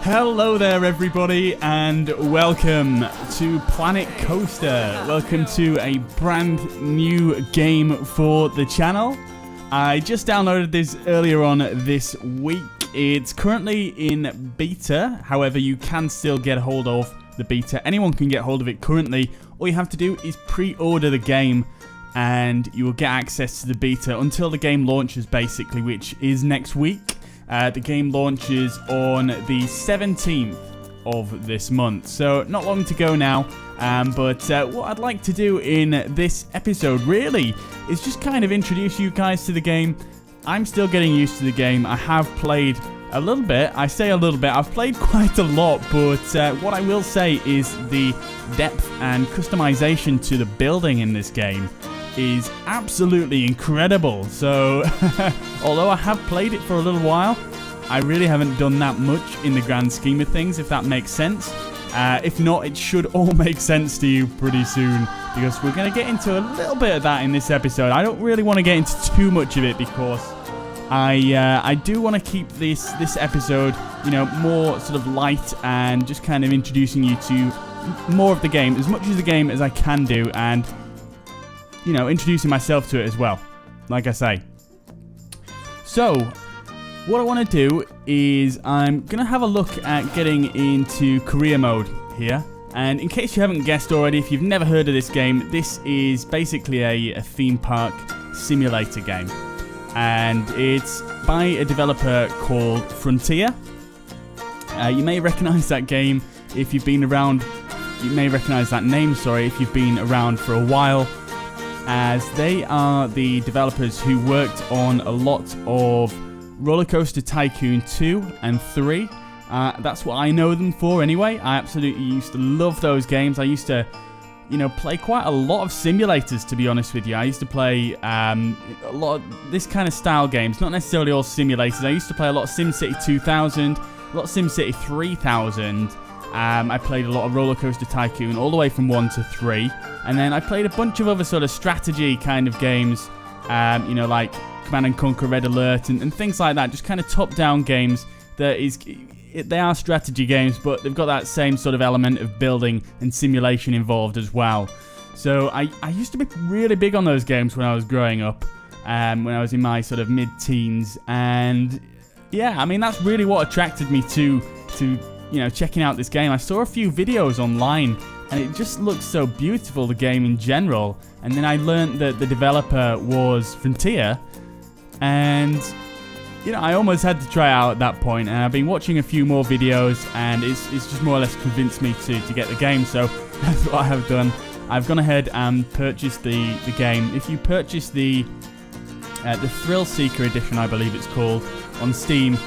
Hello there everybody and welcome to Planet Coaster. Welcome to a brand new game for the channel. I just downloaded this earlier on this week. It's currently in beta, however you can still get hold of the beta. Anyone can get hold of it currently. All you have to do is pre-order the game and you will get access to the beta until the game launches basically, which is next week. The game launches on the 17th of this month, so not long to go now. But what I'd like to do in this episode really is just kind of introduce you guys to the game. I'm still getting used to the game. I have played a little bit. I say a little bit. I've played quite a lot, but what I will say is the depth and customization to the building in this game is absolutely incredible. So although I have played it for a little while, I really haven't done that much in the grand scheme of things, if that makes sense. If not, it should all make sense to you pretty soon, because we're going to get into a little bit of that in this episode. I don't really want to get into too much of it because I do want to keep this episode, you know, more sort of light and just kind of introducing you to more of the game, as much of the game as I can do, and you know, introducing myself to it as well, like I say. So, what I want to do is I'm going to have a look at getting into career mode here. And in case you haven't guessed already, if you've never heard of this game, this is basically a theme park simulator game. And it's by a developer called Frontier. You may recognize that game if you've been around. You may recognize that name, sorry, if you've been around for a while, as they are the developers who worked on a lot of Roller Coaster Tycoon 2 and 3. That's what I know them for anyway. I absolutely used to love those games. I used to, you know, play quite a lot of simulators, to be honest with you. I used to play a lot of this kind of style games, not necessarily all simulators. I used to play a lot of SimCity 2000, a lot of SimCity 3000. I played a lot of Roller Coaster Tycoon all the way from 1 to 3. And then I played a bunch of other sort of strategy kind of games, you know, like Command & Conquer Red Alert and things like that. Just kind of top-down games they are strategy games, but they've got that same sort of element of building and simulation involved as well. So I used to be really big on those games when I was growing up, when I was in my sort of mid-teens. And yeah, I mean, that's really what attracted me to you know, checking out this game. I saw a few videos online and it just looks so beautiful, the game in general. And then I learned that the developer was Frontier, and you know, I almost had to try out at that point. And I've been watching a few more videos and it's just more or less convinced me to get the game. So that's what I have done. I've gone ahead and purchased the game. If you purchase the Thrill Seeker edition, I believe it's called, on Steam,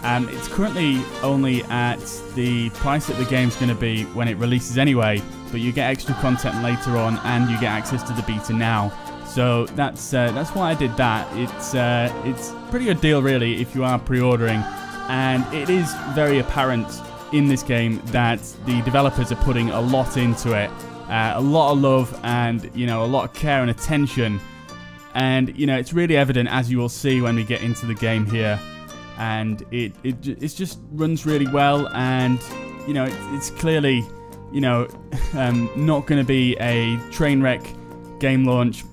it's currently only at the price that the game's going to be when it releases anyway, but you get extra content later on and you get access to the beta now. So that's why I did that. It's a pretty good deal really if you are pre-ordering, and it is very apparent in this game that the developers are putting a lot into it, a lot of love and, you know, a lot of care and attention, and you know, it's really evident, as you will see when we get into the game here. And it just runs really well, and you know, it's clearly, you know, not going to be a train wreck game launch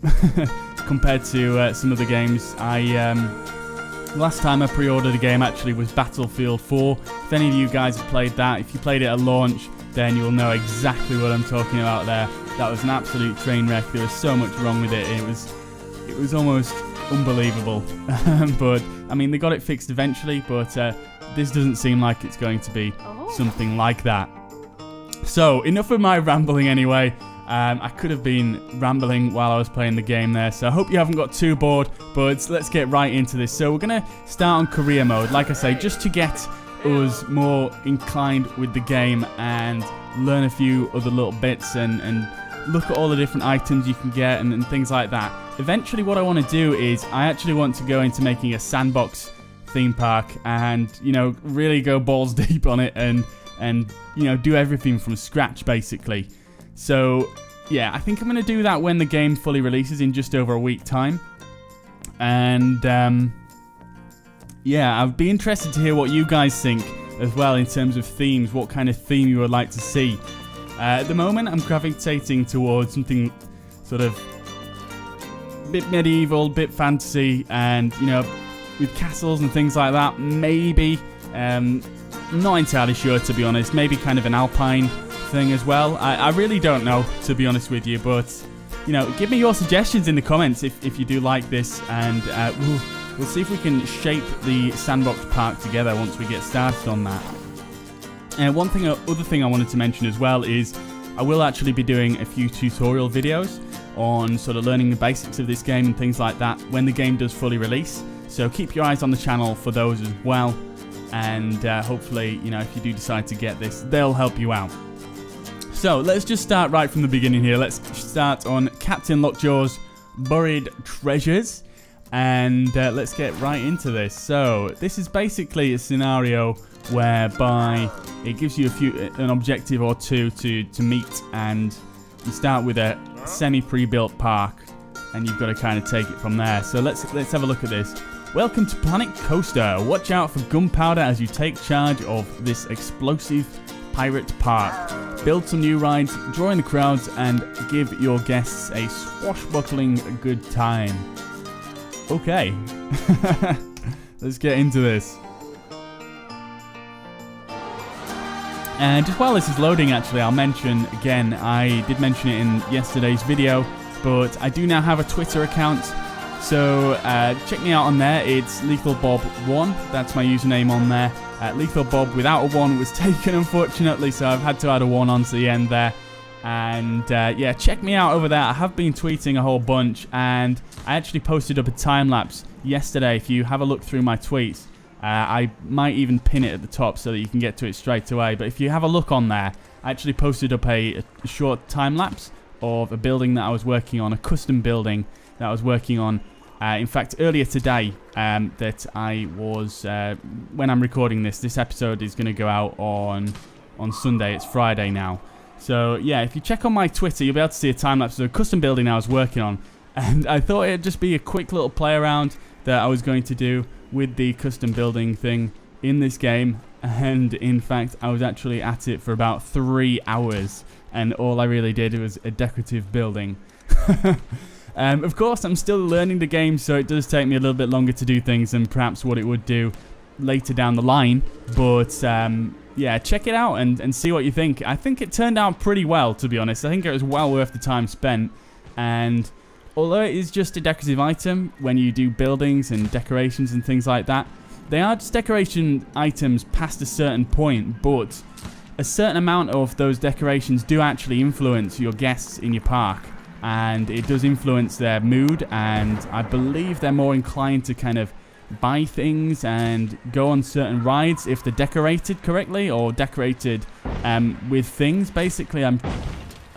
compared to some of the games. Last time I pre-ordered a game actually was Battlefield 4. If any of you guys have played that, if you played it at launch, then you'll know exactly what I'm talking about there. That was an absolute train wreck. There was so much wrong with it. It was almost unbelievable. But I mean, they got it fixed eventually, but this doesn't seem like it's going to be something like that. So enough of my rambling anyway. I could have been rambling while I was playing the game there, so I hope you haven't got too bored, but let's get right into this. So we're going to start on career mode, like I say, just to get us more inclined with the game and learn a few other little bits and look at all the different items you can get and things like that. Eventually what I want to do is I actually want to go into making a sandbox theme park and, you know, really go balls deep on it and you know, do everything from scratch basically. So yeah, I think I'm going to do that when the game fully releases in just over a week time. And yeah, I'd be interested to hear what you guys think as well in terms of themes, what kind of theme you would like to see. At the moment, I'm gravitating towards something sort of a bit medieval, bit fantasy, and, you know, with castles and things like that. Maybe, not entirely sure, to be honest. Maybe kind of an alpine thing as well. I really don't know, to be honest with you, but, you know, give me your suggestions in the comments if you do like this, and we'll see if we can shape the sandbox park together once we get started on that. And other thing I wanted to mention as well is I will actually be doing a few tutorial videos on sort of learning the basics of this game and things like that when the game does fully release. So keep your eyes on the channel for those as well. And hopefully, you know, if you do decide to get this, they'll help you out. So let's just start right from the beginning here. Let's start on Captain Lockjaw's Buried Treasures. And let's get right into this. So this is basically a scenario whereby it gives you an objective or two to meet, and you start with a semi-pre-built park, and you've got to kind of take it from there. So let's have a look at this. Welcome to Planet Coaster. Watch out for gunpowder as you take charge of this explosive pirate park. Build some new rides, draw in the crowds, and give your guests a swashbuckling good time. Okay, let's get into this. And just while this is loading, actually, I'll mention again, I did mention it in yesterday's video, but I do now have a Twitter account. So check me out on there. It's LethalBob1. That's my username on there. LethalBob without a 1 was taken, unfortunately, so I've had to add a 1 onto the end there. And yeah, check me out over there. I have been tweeting a whole bunch, and I actually posted up a time-lapse yesterday. If you have a look through my tweets, I might even pin it at the top so that you can get to it straight away. But if you have a look on there, I actually posted up a short time-lapse of a building that I was working on, a custom building that I was working on. In fact, earlier today, that I was, when I'm recording this episode is going to go out on Sunday. It's Friday now. So, yeah, if you check on my Twitter, you'll be able to see a time-lapse of a custom building I was working on. And I thought it'd just be a quick little play around that I was going to do with the custom building thing in this game. And, in fact, I was actually at it for about 3 hours. And all I really did was a decorative building. Of course, I'm still learning the game, so it does take me a little bit longer to do things than perhaps what it would do later down the line. But, yeah, check it out and see what you think. I think it turned out pretty well, to be honest. I think it was well worth the time spent. And although it is just a decorative item, when you do buildings and decorations and things like that, they are just decoration items past a certain point, but a certain amount of those decorations do actually influence your guests in your park. And it does influence their mood, and I believe they're more inclined to kind of buy things and go on certain rides if they're decorated correctly, or decorated with things. Basically, I'm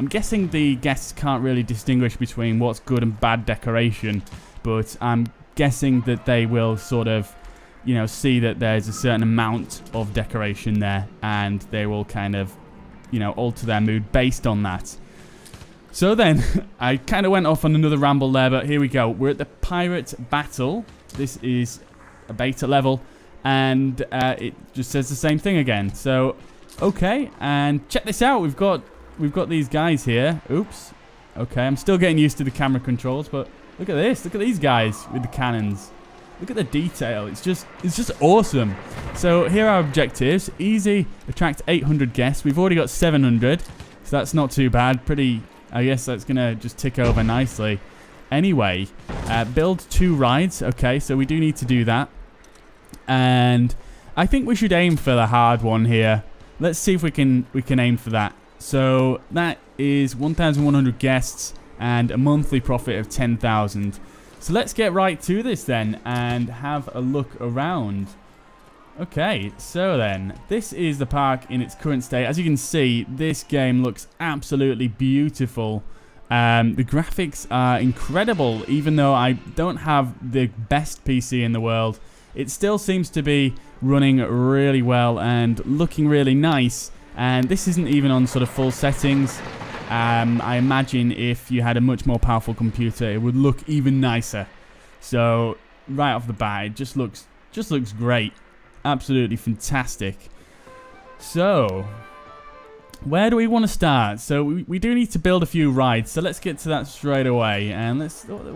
guessing the guests can't really distinguish between what's good and bad decoration, but I'm guessing that they will sort of, you know, see that there's a certain amount of decoration there, and they will kind of, you know, alter their mood based on that. So then, I kind of went off on another ramble there, but here we go. We're at the Pirate Battle. This is a beta level, and it just says the same thing again. So, okay, and check this out. We've got these guys here. Oops. Okay, I'm still getting used to the camera controls, but look at this. Look at these guys with the cannons. Look at the detail. It's just awesome. So here are our objectives. Easy, attract 800 guests. We've already got 700, so that's not too bad. Pretty. I guess that's going to just tick over nicely. Anyway, build 2 rides. Okay, so we do need to do that. And I think we should aim for the hard one here. Let's see if we can aim for that. So that is 1,100 guests and a monthly profit of 10,000. So let's get right to this then and have a look around. Okay, so then, this is the park in its current state. As you can see, this game looks absolutely beautiful. The graphics are incredible, even though I don't have the best PC in the world. It still seems to be running really well and looking really nice. And this isn't even on sort of full settings. I imagine if you had a much more powerful computer, it would look even nicer. So right off the bat, it just looks great. Absolutely fantastic. So where do we want to start? So we do need to build a few rides. So let's get to that straight away. And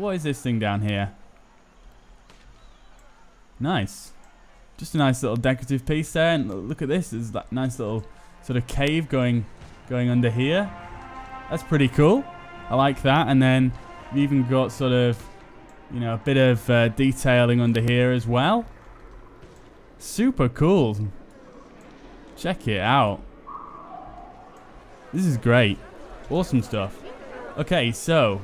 what is this thing down here? Nice. Just a nice little decorative piece there. And look at this. There's that nice little sort of cave going under here. That's pretty cool. I like that. And then we've even got sort of, you know, a bit of detailing under here as well. Super cool. Check it out. This is great. Awesome stuff. Okay, so.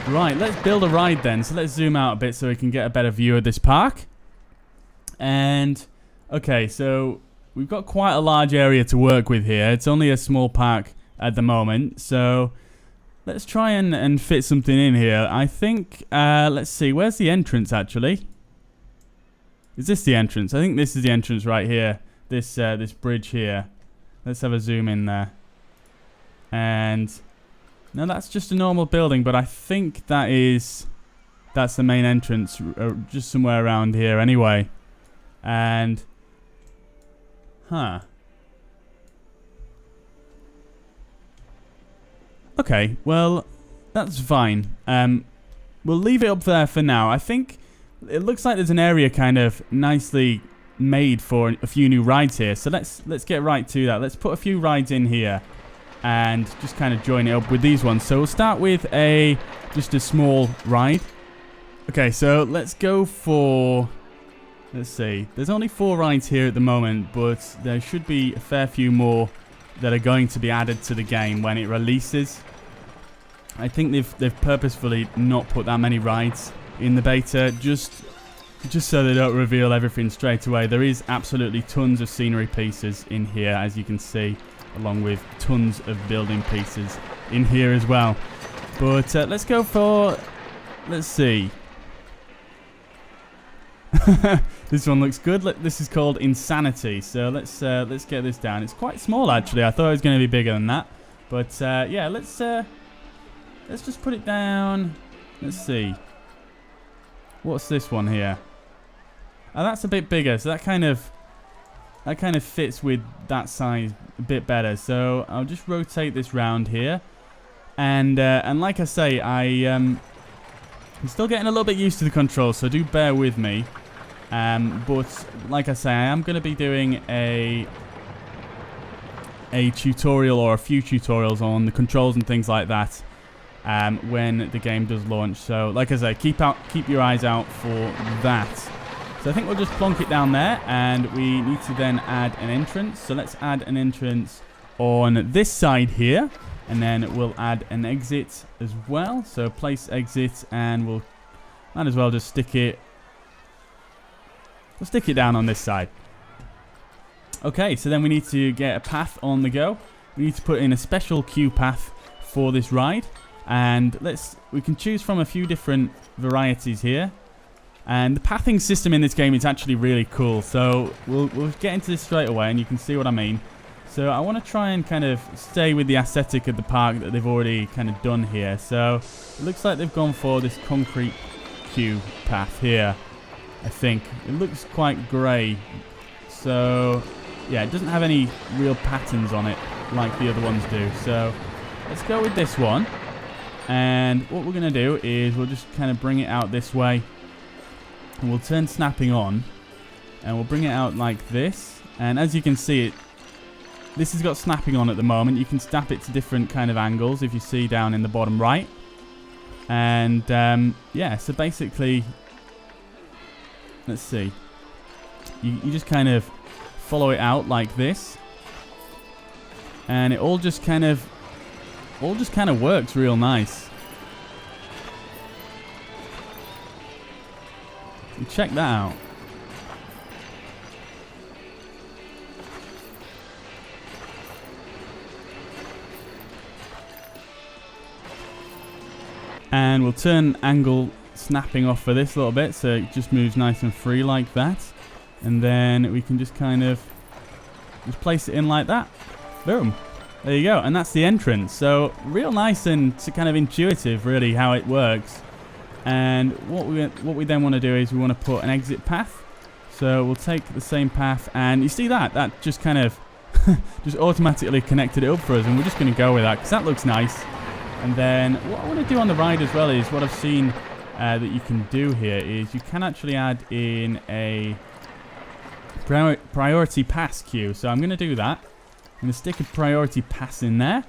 Right, let's build a ride then. So let's zoom out a bit so we can get a better view of this park. And, okay, so we've got quite a large area to work with here. It's only a small park at the moment. So let's try and fit something in here. I think, let's see, where's the entrance actually? Is this the entrance? I think this is the entrance right here. This bridge here. Let's have a zoom in there. And no, that's just a normal building, but I think that's the main entrance, just somewhere around here anyway. And okay, well, that's fine. We'll leave it up there for now. I think it looks like there's an area kind of nicely made for a few new rides here. So let's get right to that. Let's put a few rides in here and just kind of join it up with these ones. So we'll start with just a small ride. Okay, so let's go for, let's see. There's only 4 rides here at the moment, but there should be a fair few more that are going to be added to the game when it releases. I think they've purposefully not put that many rides in the beta, just so they don't reveal everything straight away. There is absolutely tons of scenery pieces in here, as you can see, along with tons of building pieces in here as well. But let's go for, let's see. This one looks good. This is called Insanity. So let's get this down. It's quite small actually. I thought it was going to be bigger than that. But yeah, let's just put it down. Let's see. What's this one here? Oh, that's a bit bigger. So that kind of fits with that size a bit better. So I'll just rotate this round here. And like I say, I'm still getting a little bit used to the controls, so do bear with me. But like I say, I am going to be doing a tutorial or a few tutorials on the controls and things like that when the game does launch. So like I say, keep your eyes out for that. So I think we'll just plonk it down there, and we need to then add an entrance. So let's add an entrance on this side here. And then we'll add an exit as well. So place exit, and we'll might as well just stick it. We'll stick it down on this side. Okay, so then we need to get a path on the go. We need to put in a special queue path for this ride, and we can choose from a few different varieties here. And the pathing system in this game is actually really cool. So we'll get into this straight away, and you can see what I mean. So I want to try and kind of stay with the aesthetic of the park that they've already kind of done here. So it looks like they've gone for this concrete queue path here, I think. It looks quite grey. So yeah, it doesn't have any real patterns on it like the other ones do. So let's go with this one. And what we're going to do is we'll just kind of bring it out this way. And we'll turn snapping on. And we'll bring it out like this. And as you can see, this has got snapping on at the moment. You can snap it to different kind of angles, if you see down in the bottom right. And yeah, so basically, let's see. You just kind of follow it out like this, and it all just kind of works real nice. So check that out. And we'll turn angle snapping off for this a little bit, so it just moves nice and free like that. And then we can just kind of just place it in like that. Boom. There you go, and that's the entrance. So real nice and kind of intuitive, really, how it works. And what we then want to do is we want to put an exit path. So we'll take the same path, and you see that just kind of just automatically connected it up for us, and we're just going to go with that because that looks nice. And then what I want to do on the ride as well is what I've seen that you can do here is you can actually add in a priority pass queue. So I'm going to do that. I'm going to stick a priority pass in there,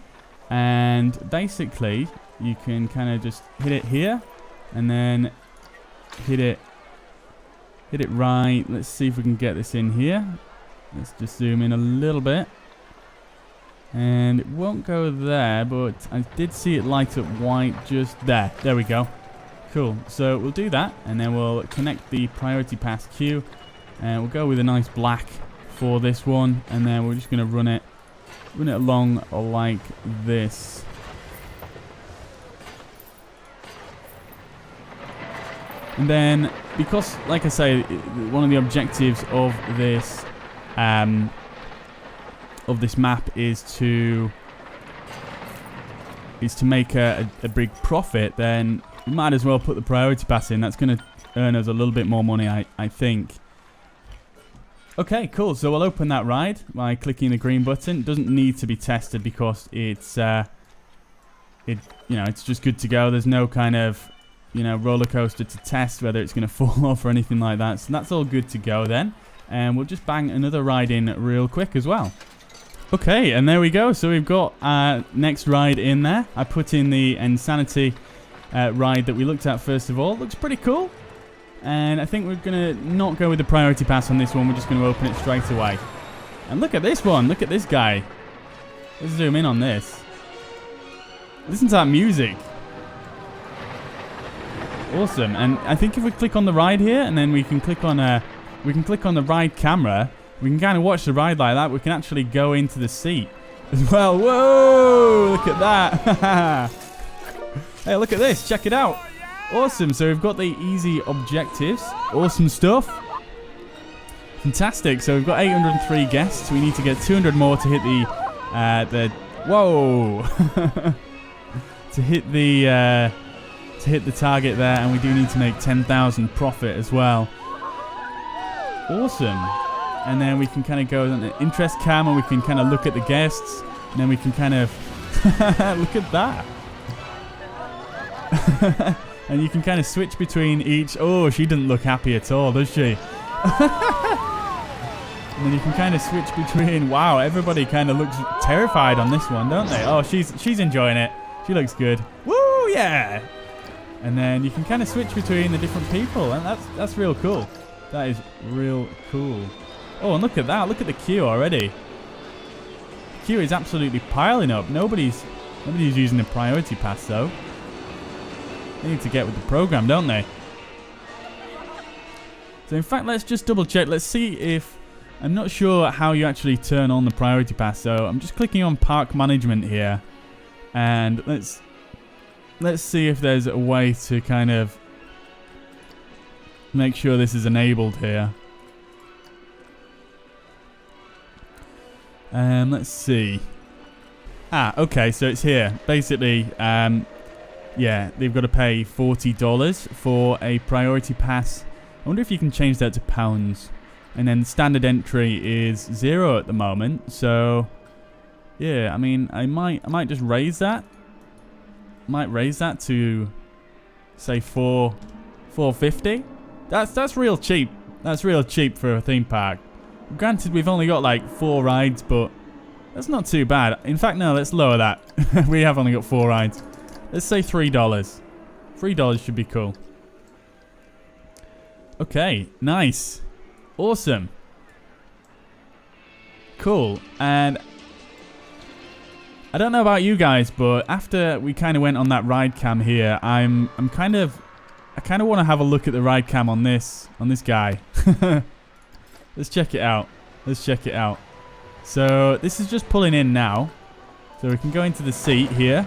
and basically you can kind of just hit it here and then hit it right. Let's see if we can get this in here. Let's just zoom in a little bit. And it won't go there, but I did see it light up white just there. There we go. Cool. So we'll do that, and then we'll connect the priority pass queue, and we'll go with a nice black for this one, and then we're just going to run it along like this. And then, because, like I say, one of the objectives of this map is to make a big profit, then we might as well put the priority pass in. That's going to earn us a little bit more money, I think. Okay, cool. So we'll open that ride by clicking the green button. It doesn't need to be tested because it's it's just good to go. There's no kind of roller coaster to test whether it's going to fall off or anything like that. So that's all good to go then. And we'll just bang another ride in real quick as well. Okay, and there we go. So we've got our next ride in there. I put in the Insanity ride that we looked at first of all. Looks pretty cool. And I think we're going to not go with the priority pass on this one. We're just going to open it straight away. And look at this one. Look at this guy. Let's zoom in on this. Listen to that music. Awesome. And I think if we click on the ride here, and then we can click on the ride camera, we can kind of watch the ride like that. We can actually go into the seat as well. Whoa! Look at that. Hey, look at this. Check it out. Awesome. So we've got the easy objectives. Awesome stuff. Fantastic. So we've got 803 guests. We need to get 200 more to hit the whoa. to hit the target there, and we do need to make 10,000 profit as well. Awesome. And then we can kind of go on the interest cam, and we can kind of look at the guests, and then we can kind of look at that. And you can kind of switch between each. Oh, she doesn't look happy at all, does she? And then you can kind of switch between. Wow, everybody kind of looks terrified on this one, don't they? Oh, she's enjoying it. She looks good. Woo, yeah. And then you can kind of switch between the different people, and that's real cool. That is real cool. Oh, and look at that. Look at the queue already. The queue is absolutely piling up. Nobody's using the priority pass though. They need to get with the program, don't they? So in fact, let's just double check. Let's see if... I'm not sure how you actually turn on the priority pass, so I'm just clicking on park management here. And let's see if there's a way to kind of make sure this is enabled here. Let's see. Okay, so it's here. Basically, yeah, they've got to pay $40 for a priority pass. I wonder if you can change that to pounds. And then standard entry is 0 at the moment. So, yeah, I mean, I might just raise that. Might raise that to, say, $4.50. That's real cheap. That's real cheap for a theme park. Granted, we've only got like 4 rides, but that's not too bad. In fact, no, let's lower that. We have only got 4 rides. Let's say $3. $3 should be cool. Okay, nice. Awesome. Cool. And I don't know about you guys, but after we kind of went on that ride cam here, I kind of want to have a look at the ride cam on this guy. Let's check it out. Let's check it out. So this is just pulling in now. So we can go into the seat here.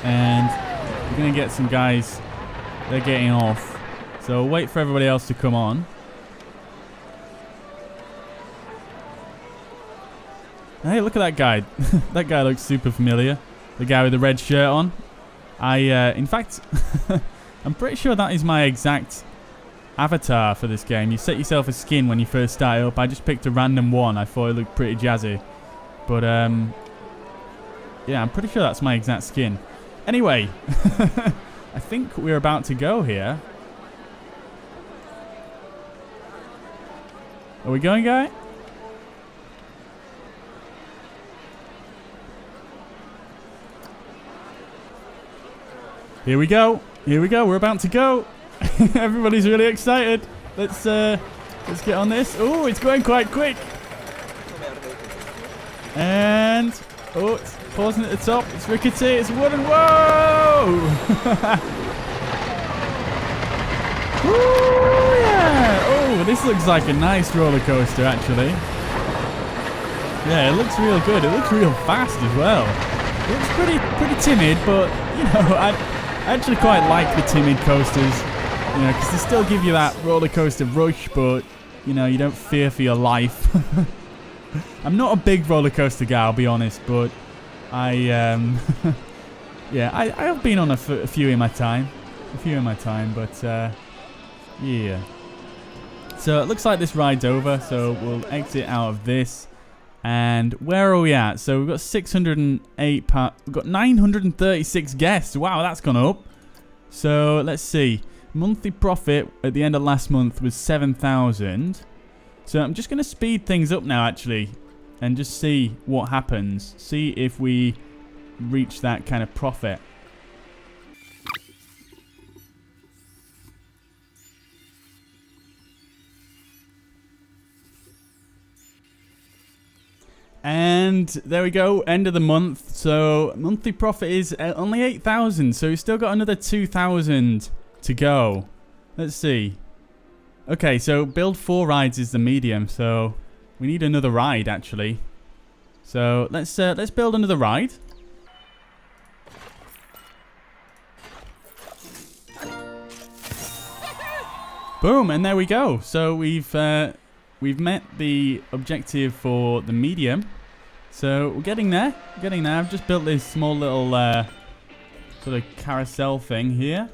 And we're going to get some guys. They're getting off. So we'll wait for everybody else to come on. Hey, look at that guy. That guy looks super familiar. The guy with the red shirt on. In fact, I'm pretty sure that is my exact avatar for this game. You set yourself a skin when you first start up. I just picked a random one. I thought it looked pretty jazzy. But, yeah, I'm pretty sure that's my exact skin. Anyway, I think we're about to go here. Are we going, guy? Here we go. Here we go. We're about to go. Everybody's really excited. Let's get on this. Oh, it's going quite quick. And it's pausing at the top. It's rickety. It's wooden. Whoa! Ooh, yeah. Oh, this looks like a nice roller coaster, actually. Yeah, it looks real good. It looks real fast as well. It looks pretty timid, but you know, I actually quite like the timid coasters. You know, because they still give you that roller coaster rush, but you know, you don't fear for your life. I'm not a big roller coaster guy, I'll be honest, but yeah, I have been on a few in my time. But yeah. So it looks like this ride's over, so we'll exit out of this. And where are we at? So we've got 608 we've got 936 guests. Wow, that's gone up. So let's see. Monthly profit at the end of last month was 7,000. So I'm just going to speed things up now, actually, and just see what happens. See if we reach that kind of profit. And there we go, end of the month. So monthly profit is only 8,000. So we've still got another 2,000 to go. Let's see. Okay, so build 4 rides is the medium. So we need another ride, actually. So let's build another ride. Boom, and there we go. So we've met the objective for the medium. So we're getting there. I've just built this small little sort of carousel thing here.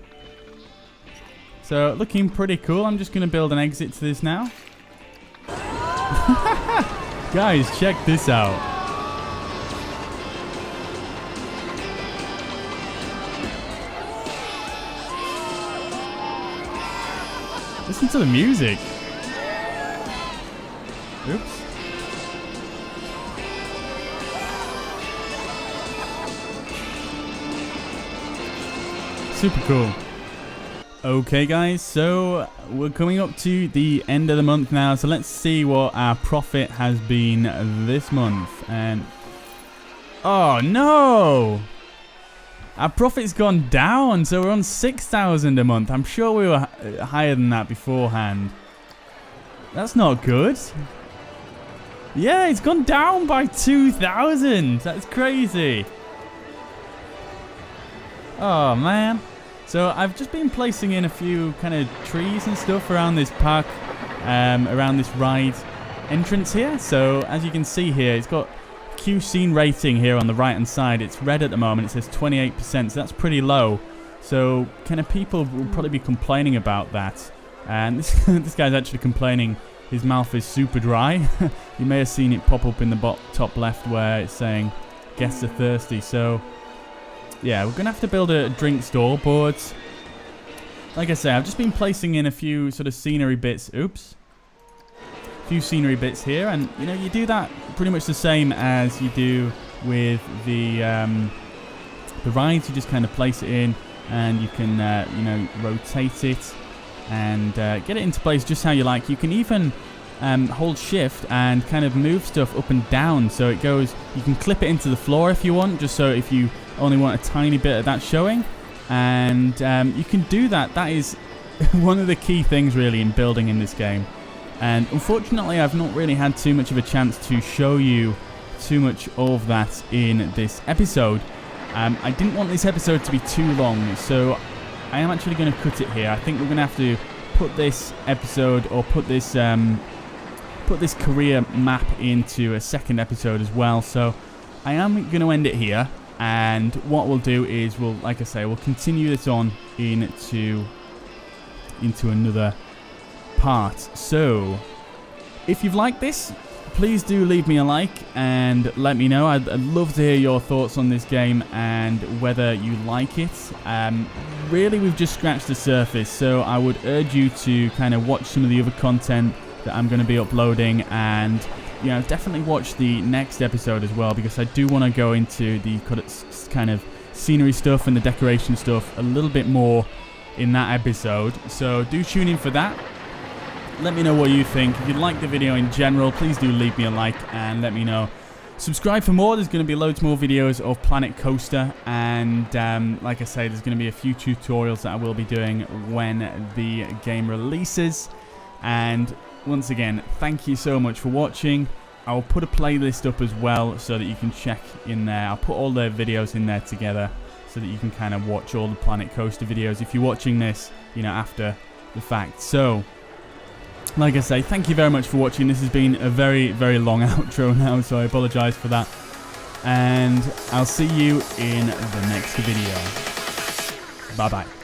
So looking pretty cool. I'm just going to build an exit to this now. Guys, check this out. Listen to the music. Oops. Super cool. Okay, guys, so we're coming up to the end of the month now. So let's see what our profit has been this month. And oh no! Our profit's gone down, so we're on 6,000 a month. I'm sure we were higher than that beforehand. That's not good. Yeah, it's gone down by 2,000. That's crazy. Oh, man. So I've just been placing in a few kind of trees and stuff around this park, around this ride entrance here. So as you can see here, it's got Q scene rating here on the right hand side. It's red at the moment. It says 28%, so that's pretty low. So kind of people will probably be complaining about that. And this guy's actually complaining his mouth is super dry. You may have seen it pop up in the top left where it's saying guests are thirsty. So yeah, we're going to have to build a drink stall, but like I say, I've just been placing in a few sort of scenery bits. Oops. A few scenery bits here, and you know, you do that pretty much the same as you do with the rides. You just kind of place it in, and you can you know, rotate it and get it into place just how you like. You can even hold shift and kind of move stuff up and down, so it goes. You can clip it into the floor if you want, just so if you only want a tiny bit of that showing, and you can do that. That is one of the key things really in building in this game. And unfortunately, I've not really had too much of a chance to show you too much of that in this episode. I didn't want this episode to be too long, so I am actually going to cut it here. I think we're going to have to put this episode, or put this put this career map into a second episode as well. So I am going to end it here. And what we'll do is like I say, we'll continue this on into another part. So if you've liked this, please do leave me a like and let me know. I'd love to hear your thoughts on this game and whether you like it. Really, we've just scratched the surface, so I would urge you to kind of watch some of the other content that I'm going to be uploading, and definitely watch the next episode as well, because I do want to go into the kind of scenery stuff and the decoration stuff a little bit more in that episode. So do tune in for that. Let me know what you think. If you like the video in general, please do leave me a like and let me know. Subscribe for more. There's going to be loads more videos of Planet Coaster, and like I say, there's going to be a few tutorials that I will be doing when the game releases. And once again, thank you so much for watching. I'll put a playlist up as well so that you can check in there. I'll put all the videos in there together so that you can kind of watch all the Planet Coaster videos if you're watching this, after the fact. So, like I say, thank you very much for watching. This has been a very, very long outro now, so I apologise for that. And I'll see you in the next video. Bye-bye.